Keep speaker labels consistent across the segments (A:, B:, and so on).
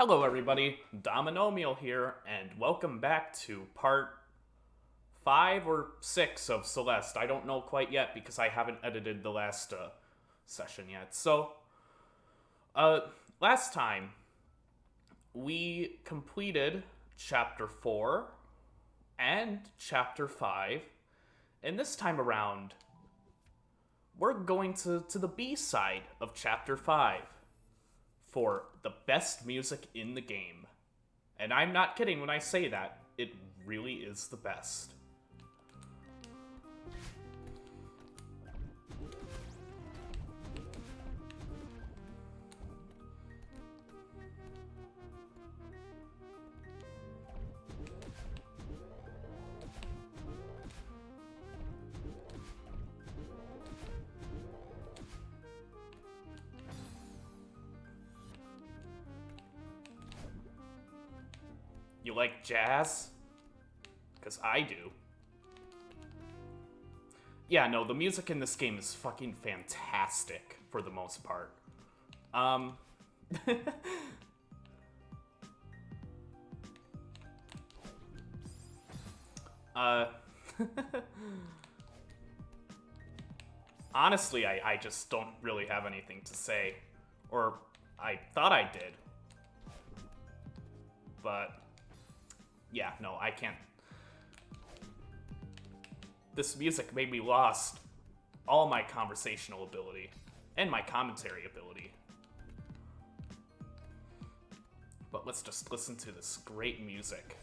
A: Hello everybody, Dominomial here, and welcome back to part 5 or 6 of Celeste. I don't know quite yet because I haven't edited the last session yet. Last time, we completed Chapter 4 and Chapter 5, and this time around, we're going to the B side of Chapter 5. For the best music in the game. And I'm not kidding when I say that. It really is the best. You like jazz? Because I do. Yeah, no, the music in this game is fucking fantastic for the most part. uh, Honestly, I just don't really have anything to say. Or I thought I did. But yeah, no, I can't. This music made me lost all my conversational ability and my commentary ability. But let's just listen to this great music.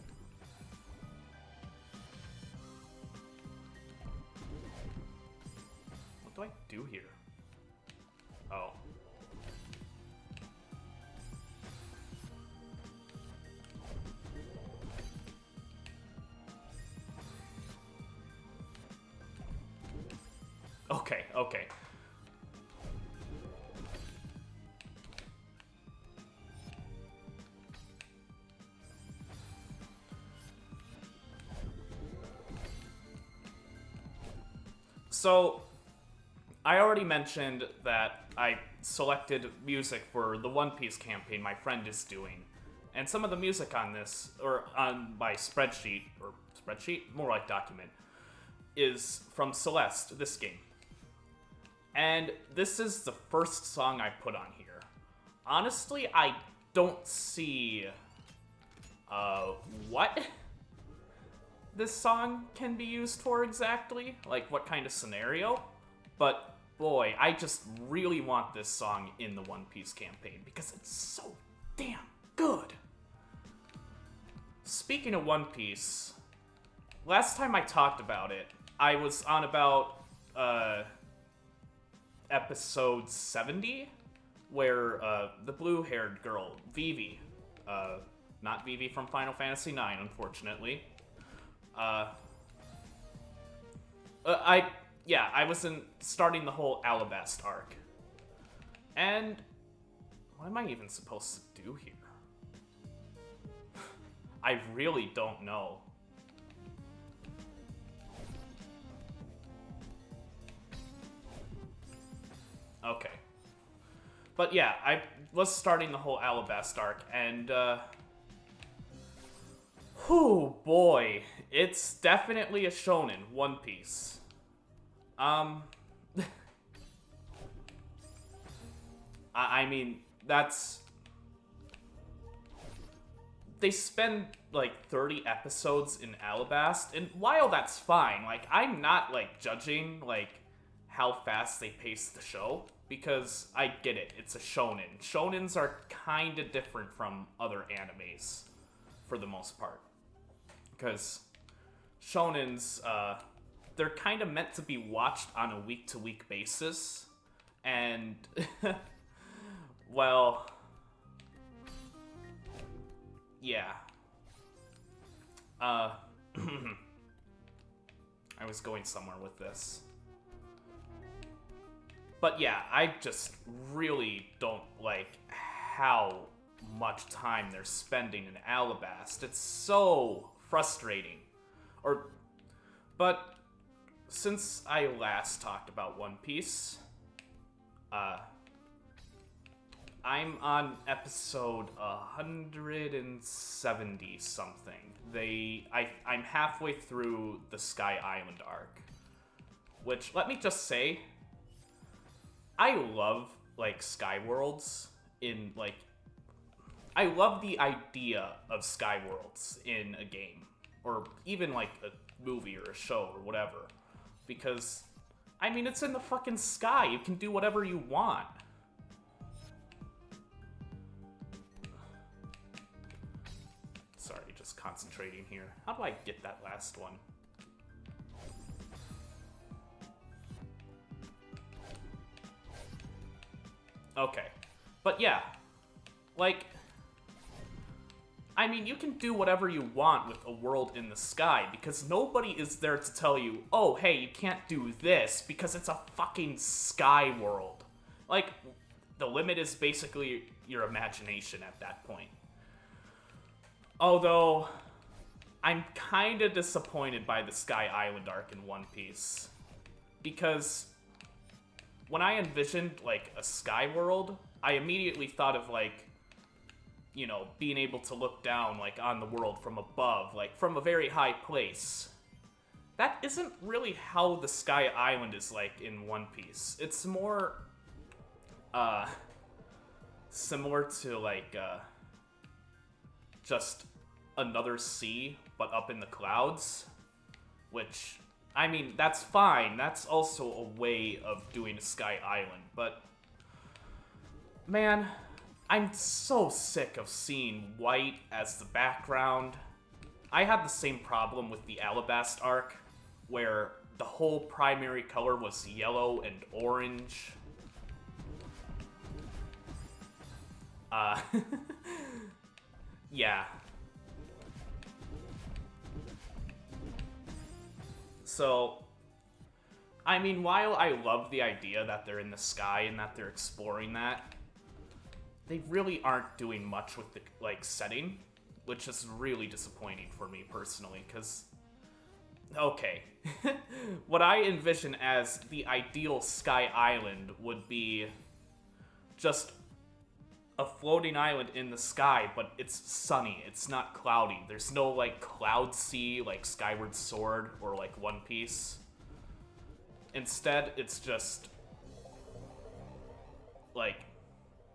A: What do I do here? Oh. Okay. So, I already mentioned that I selected music for the One Piece campaign my friend is doing. And some of the music on this, or on my spreadsheet, more like document, is from Celeste, this game. And this is the first song I put on here. Honestly, I don't see what this song can be used for exactly, like what kind of scenario, but boy, I just really want this song in the One Piece campaign because it's so damn good. Speaking of One Piece, last time I talked about it, I was on about episode 70, where the blue-haired girl, Vivi, not Vivi from Final Fantasy IX, unfortunately. I was starting the whole Alabast arc. And what am I even supposed to do here? I really don't know. Okay. But yeah, I was starting the whole Alabast arc, and whew, boy, it's definitely a shonen, One Piece. I mean, that's... They spend, like, 30 episodes in Alabast, and while that's fine, like, I'm not, like, judging, like, how fast they pace the show, because I get it, it's a shonen. Shonens are kinda different from other animes, for the most part. Because shonens, they're kind of meant to be watched on a week-to-week basis, and, well, yeah. I was going somewhere with this. But yeah, I just really don't like how much time they're spending in Alabast. It's so frustrating. But since I last talked about One Piece, I'm on episode 170 something. I'm halfway through the Sky Island arc. Which, let me just say, I love, like, Sky Worlds in, like... I love the idea of Sky Worlds in a game. Or even, like, a movie or a show or whatever. Because, I mean, it's in the fucking sky. You can do whatever you want. Sorry, just concentrating here. How do I get that last one? Okay. But yeah. Like... I mean, you can do whatever you want with a world in the sky, because nobody is there to tell you, oh, hey, you can't do this, because it's a fucking sky world. Like, the limit is basically your imagination at that point. Although, I'm kinda disappointed by the Sky Island arc in One Piece. Because, when I envisioned, like, a sky world, I immediately thought of, like, you know, being able to look down, like, on the world from above, like, from a very high place. That isn't really how the Sky Island is like in One Piece. It's more, similar to, like, just another sea, but up in the clouds. Which, I mean, that's fine. That's also a way of doing a Sky Island, but... man... I'm so sick of seeing white as the background. I had the same problem with the Alabast arc, where the whole primary color was yellow and orange. Yeah. So, I mean, while I love the idea that they're in the sky and that they're exploring that, they really aren't doing much with the, like, setting, which is really disappointing for me personally, because... okay. What I envision as the ideal Sky Island would be just a floating island in the sky, but it's sunny, it's not cloudy. There's no, like, cloud sea like Skyward Sword or, like, One Piece. Instead, it's just... like...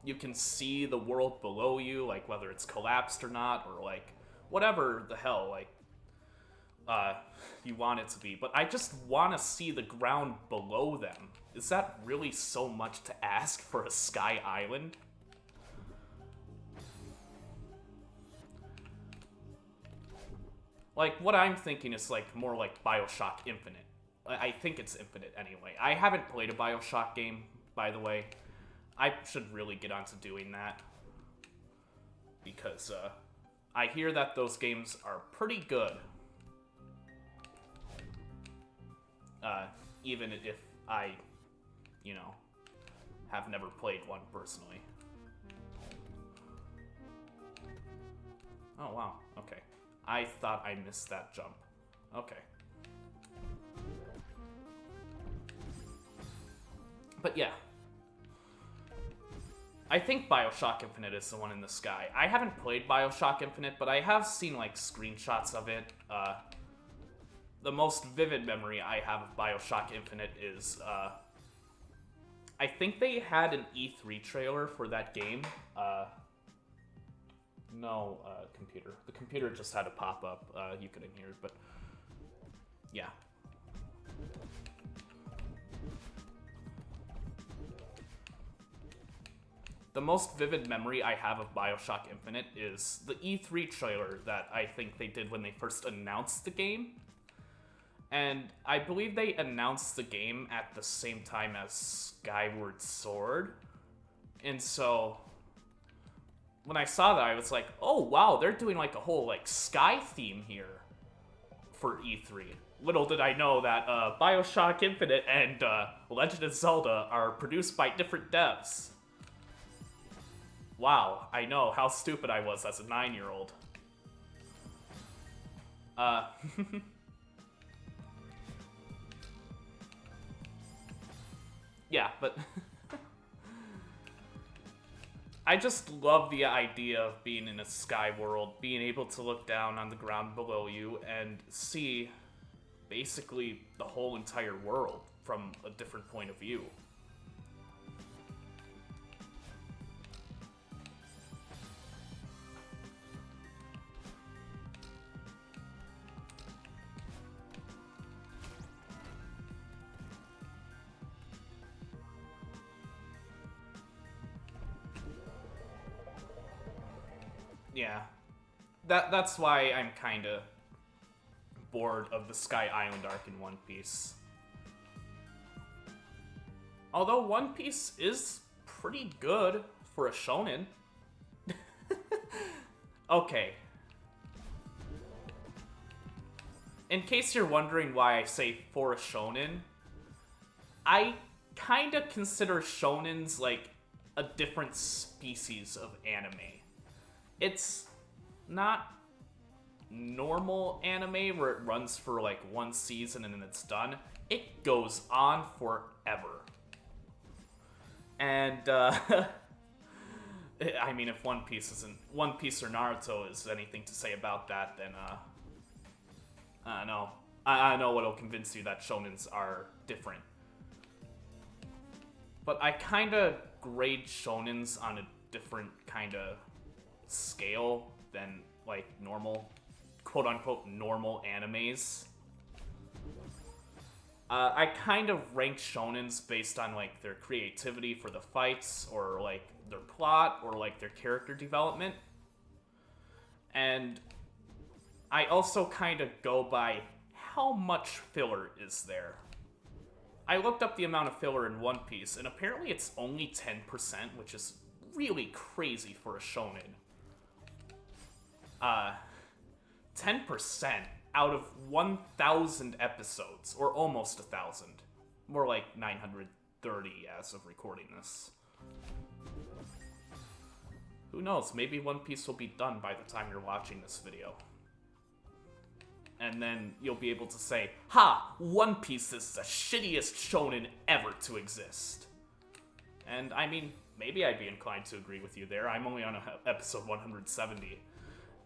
A: you can see the world below you, like, whether it's collapsed or not, or, like, whatever the hell, like, you want it to be. But I just want to see the ground below them. Is that really so much to ask for a Sky Island? Like, what I'm thinking is, like, more like BioShock Infinite. I think it's Infinite anyway. I haven't played a BioShock game, by the way. I should really get onto doing that, because I hear that those games are pretty good, even if I, you know, have never played one personally. Oh, wow, okay. I thought I missed that jump. Okay. But yeah. I think BioShock Infinite is the one in the sky. I haven't played BioShock Infinite, but I have seen, like, screenshots of it. The most vivid memory I have of BioShock Infinite is, I think they had an E3 trailer for that game. No, computer. The computer just had a pop-up. You couldn't hear it, but... yeah. The most vivid memory I have of BioShock Infinite is the E3 trailer that I think they did when they first announced the game. And I believe they announced the game at the same time as Skyward Sword. And so, when I saw that, I was like, oh wow, they're doing like a whole like sky theme here for E3. Little did I know that BioShock Infinite and Legend of Zelda are produced by different devs. Wow, I know how stupid I was as a 9-year-old. Yeah, but... I just love the idea of being in a sky world, being able to look down on the ground below you and see basically the whole entire world from a different point of view. Yeah. That's why I'm kind of bored of the Sky Island arc in One Piece. Although One Piece is pretty good for a shonen. Okay. In case you're wondering why I say for a shonen, I kind of consider shonens like a different species of anime. It's not normal anime where it runs for like one season and then it's done. It goes on forever. And I mean, if One Piece or Naruto is anything to say about that, then I know what'll convince you that shonens are different. But I kind of grade shonens on a different kind of scale than like normal, quote unquote, normal animes. I kind of rank shonens based on like their creativity for the fights, or like their plot, or like their character development. And I also kind of go by how much filler is there. I looked up the amount of filler in One Piece, and apparently it's only 10%, which is really crazy for a shonen. 10% out of 1,000 episodes, or almost 1,000. More like 930 as of recording this. Who knows, maybe One Piece will be done by the time you're watching this video. And then you'll be able to say, ha! One Piece is the shittiest shonen ever to exist. And I mean, maybe I'd be inclined to agree with you there. I'm only on episode 170.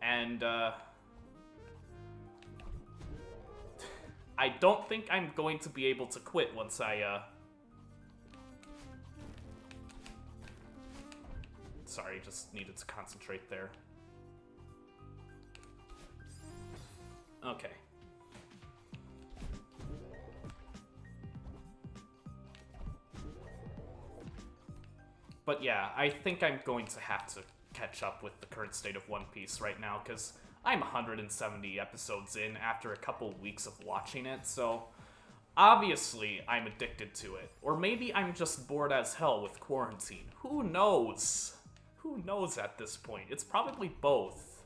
A: And, I don't think I'm going to be able to quit once I, Sorry, just needed to concentrate there. Okay. But yeah, I think I'm going to have to catch up with the current state of One Piece right now, because I'm 170 episodes in after a couple weeks of watching it, so obviously I'm addicted to it. Or maybe I'm just bored as hell with quarantine. Who knows? Who knows at this point? It's probably both.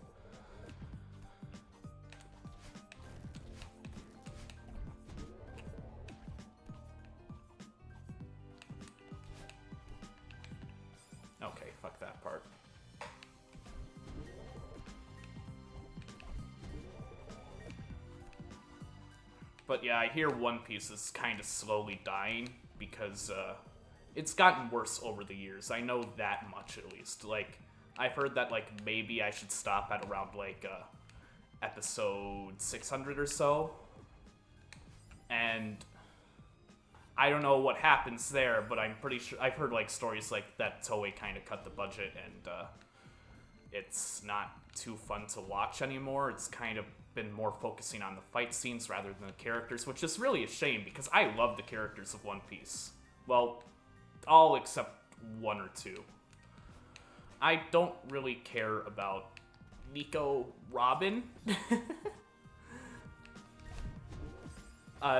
A: Okay, fuck that part. But yeah, I hear One Piece is kind of slowly dying because it's gotten worse over the years. I know that much at least. Like, I've heard that like maybe I should stop at around like episode 600 or so. And I don't know what happens there, but I'm pretty sure I've heard like stories like that Toei kind of cut the budget and it's not too fun to watch anymore. It's kind of been more focusing on the fight scenes rather than the characters, which is really a shame because I love the characters of One Piece. Well, all except one or two. I don't really care about Nico Robin.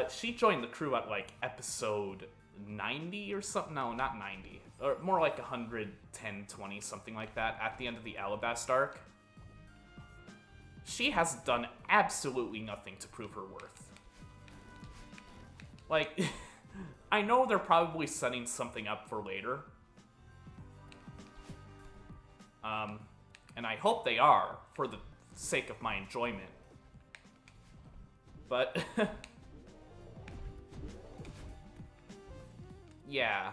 A: She joined the crew at like episode 90 or something. No, not 90. Or more like 110, 20, something like that, at the end of the Alabasta arc. She has done absolutely nothing to prove her worth. Like, I know they're probably setting something up for later. And I hope they are, for the sake of my enjoyment. But, yeah.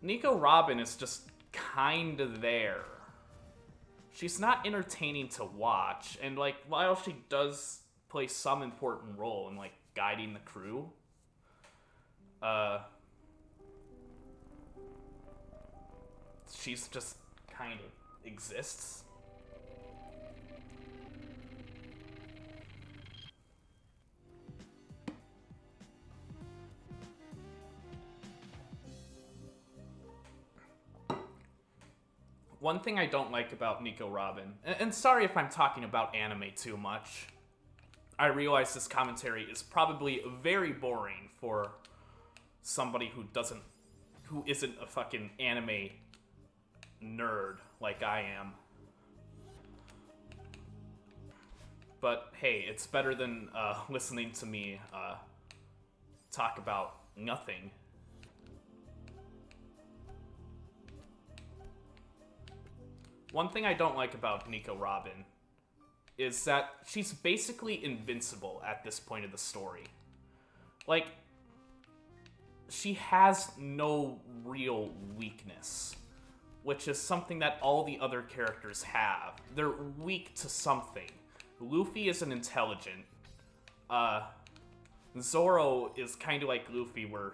A: Nico Robin is just kinda there. She's not entertaining to watch, and like while she does play some important role in like guiding the crew, she's just kind of exists. One thing I don't like about Nico Robin, and sorry if I'm talking about anime too much, I realize this commentary is probably very boring for somebody who isn't a fucking anime nerd like I am. But hey, it's better than listening to me talk about nothing. One thing I don't like about Nico Robin is that she's basically invincible at this point of the story. Like, she has no real weakness, which is something that all the other characters have. They're weak to something. Luffy isn't intelligent. Zoro is kind of like Luffy, where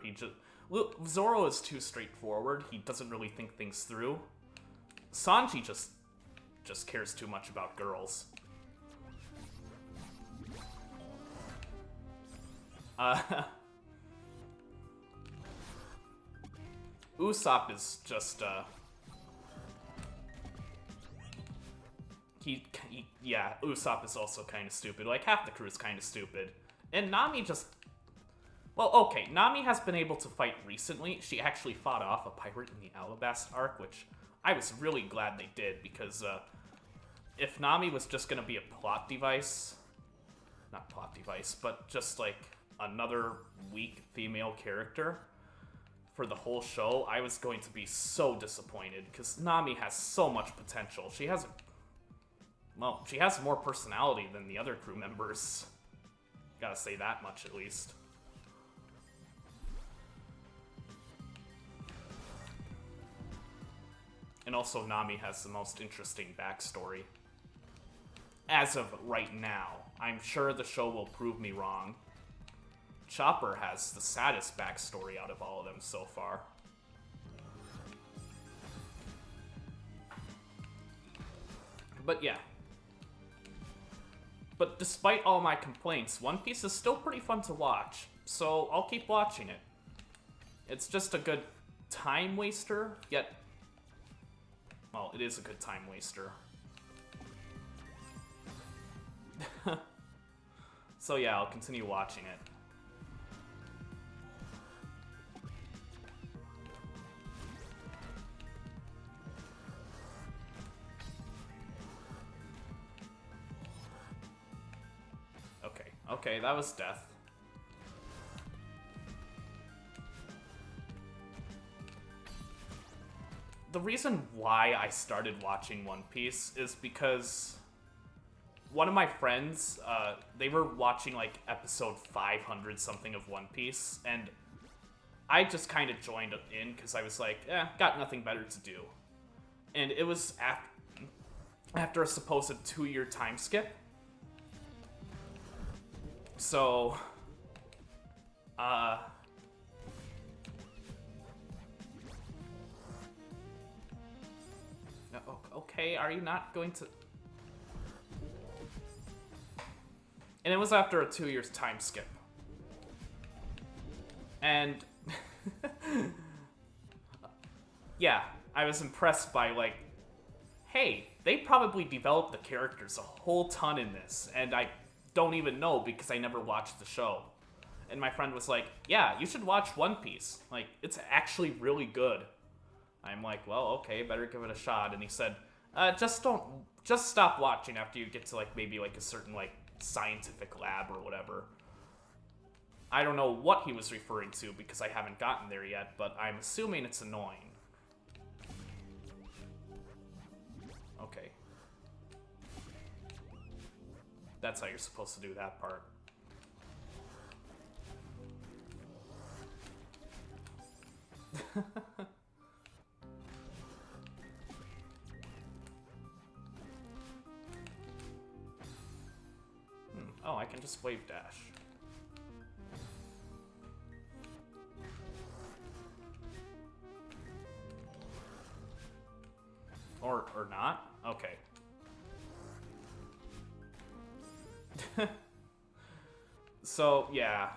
A: Zoro is too straightforward. He doesn't really think things through. Sanji just cares too much about girls. Usopp is just yeah, Usopp is also kind of stupid. Like, half the crew is kind of stupid. And Nami just... Well, okay, Nami has been able to fight recently. She actually fought off a pirate in the Alabasta arc, which I was really glad they did, because if Nami was just going to be a plot device... Not plot device, but just, like, another weak female character for the whole show, I was going to be so disappointed, because Nami has so much potential. She has more personality than the other crew members. Gotta say that much, at least. And also, Nami has the most interesting backstory. As of right now. I'm sure the show will prove me wrong. Chopper has the saddest backstory out of all of them so far. But yeah. But despite all my complaints, One Piece is still pretty fun to watch, so I'll keep watching it. It's just a good time waster, yet... Well, it is a good time waster. So yeah, I'll continue watching it. Okay, that was death. The reason why I started watching One Piece is because one of my friends, they were watching like episode 500 something of One Piece, and I just kind of joined in because I was like, got nothing better to do. And it was after a supposed 2-year time skip. So, okay, are you not going to... And it was after a 2-year time skip. And... yeah, I was impressed by, like, hey, they probably developed the characters a whole ton in this, and I don't even know because I never watched the show. And my friend was like, yeah, you should watch One Piece. Like, it's actually really good. I'm like, well, okay, better give it a shot. And he said, just stop watching after you get to, like, maybe, like, a certain, like, scientific lab or whatever. I don't know what he was referring to because I haven't gotten there yet, but I'm assuming it's annoying. Okay. That's how you're supposed to do that part. Oh, I can just wave dash. Or not? Okay. So, yeah.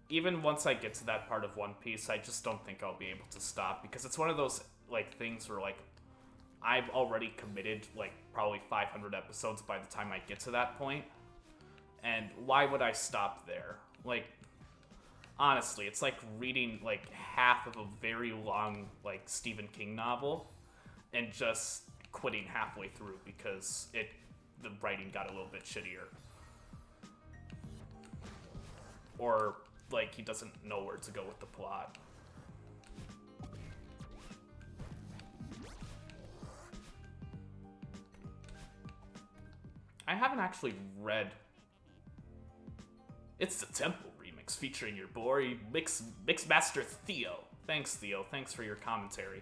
A: Even once I get to that part of One Piece, I just don't think I'll be able to stop, because it's one of those, like, things where, like, I've already committed, like, probably 500 episodes by the time I get to that point. And why would I stop there? Like, honestly, it's like reading, like, half of a very long, like, Stephen King novel and just quitting halfway through because the writing got a little bit shittier. Or, like, he doesn't know where to go with the plot. I haven't actually read... It's the Temple remix featuring your boy, Mixmaster Theo. Thanks, Theo. Thanks for your commentary.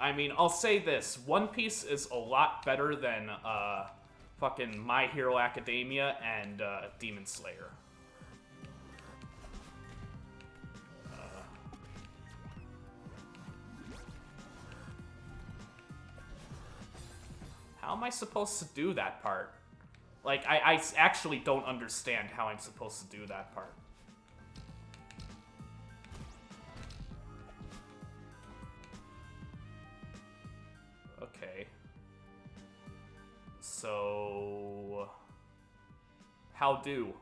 A: I mean, I'll say this. One Piece is a lot better than fucking My Hero Academia and Demon Slayer. How am I supposed to do that part? Like, I actually don't understand how I'm supposed to do that part. Okay. So... How do?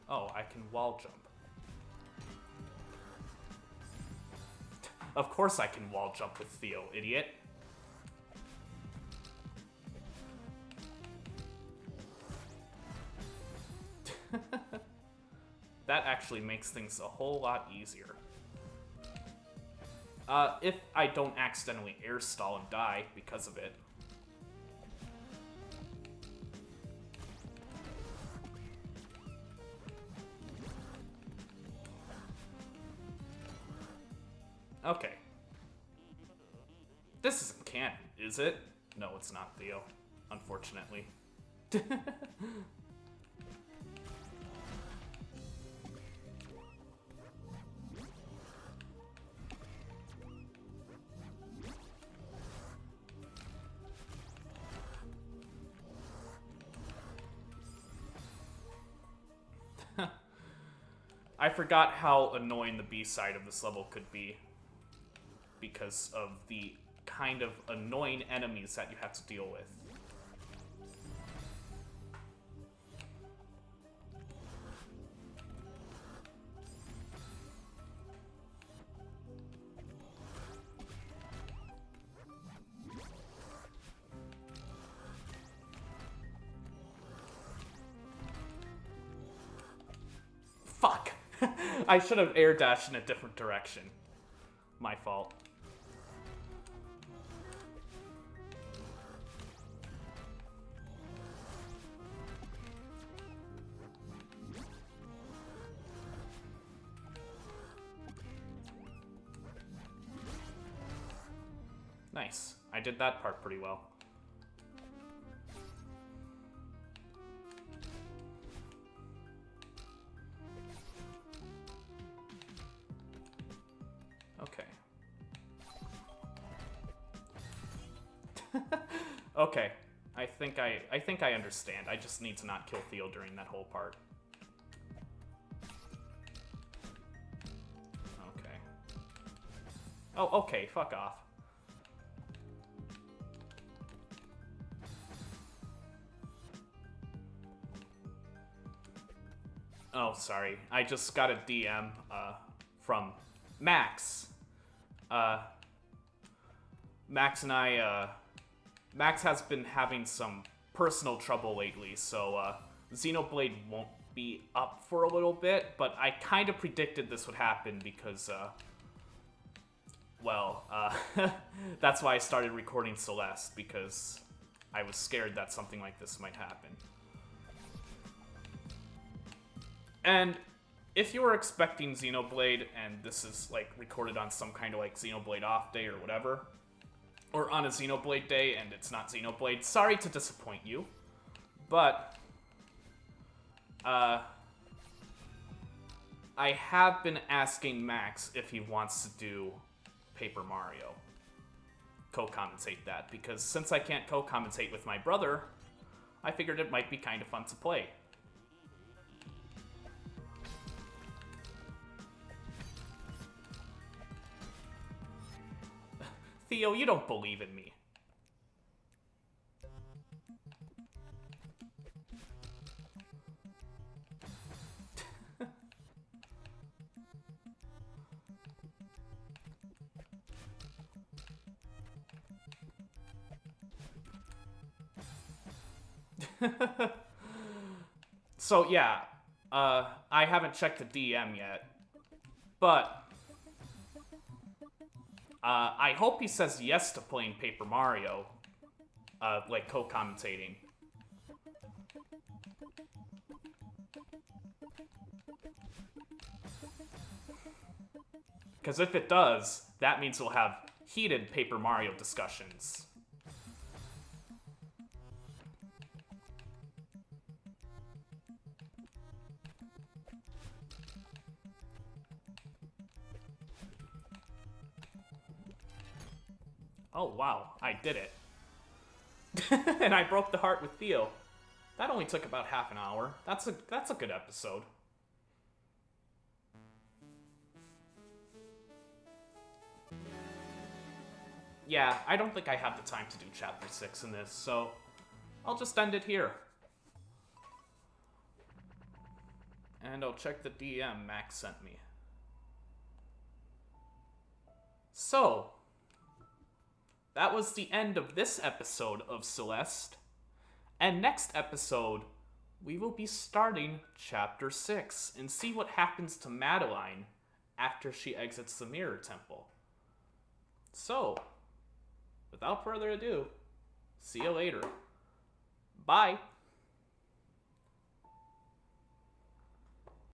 A: Oh, I can wall jump. Of course I can wall jump with Theo, idiot. That actually makes things a whole lot easier. If I don't accidentally air stall and die because of it. Okay. This isn't canon, is it? No, it's not, Theo. Unfortunately. I forgot how annoying the B-side of this level could be because of the kind of annoying enemies that you have to deal with. Fuck! I should have air dashed in a different direction. My fault. Nice. I did that part pretty well. Okay. Okay. I think I understand. I just need to not kill Theo during that whole part. Okay. Oh, okay. Fuck off. Oh, sorry. I just got a DM from Max. Max and I Max has been having some personal trouble lately, so Xenoblade won't be up for a little bit, but I kind of predicted this would happen because, that's why I started recording Celeste, because I was scared that something like this might happen. And if you were expecting Xenoblade, and this is, like, recorded on some kind of, like, Xenoblade off day or whatever, or on a Xenoblade day and it's not Xenoblade, sorry to disappoint you, but, I have been asking Max if he wants to do Paper Mario. Co-commentate that, because since I can't co-commentate with my brother, I figured it might be kind of fun to play. Theo, you don't believe in me. So yeah, I haven't checked the DM yet, but I hope he says yes to playing Paper Mario, like co-commentating. Because if it does, that means we'll have heated Paper Mario discussions. Oh wow, I did it. And I broke the heart with Theo. That only took about half an hour. That's a good episode. Yeah, I don't think I have the time to do Chapter 6 in this, so I'll just end it here. And I'll check the DM Max sent me. So, that was the end of this episode of Celeste. And next episode, we will be starting Chapter 6 and see what happens to Madeline after she exits the Mirror Temple. So, without further ado, see you later. Bye!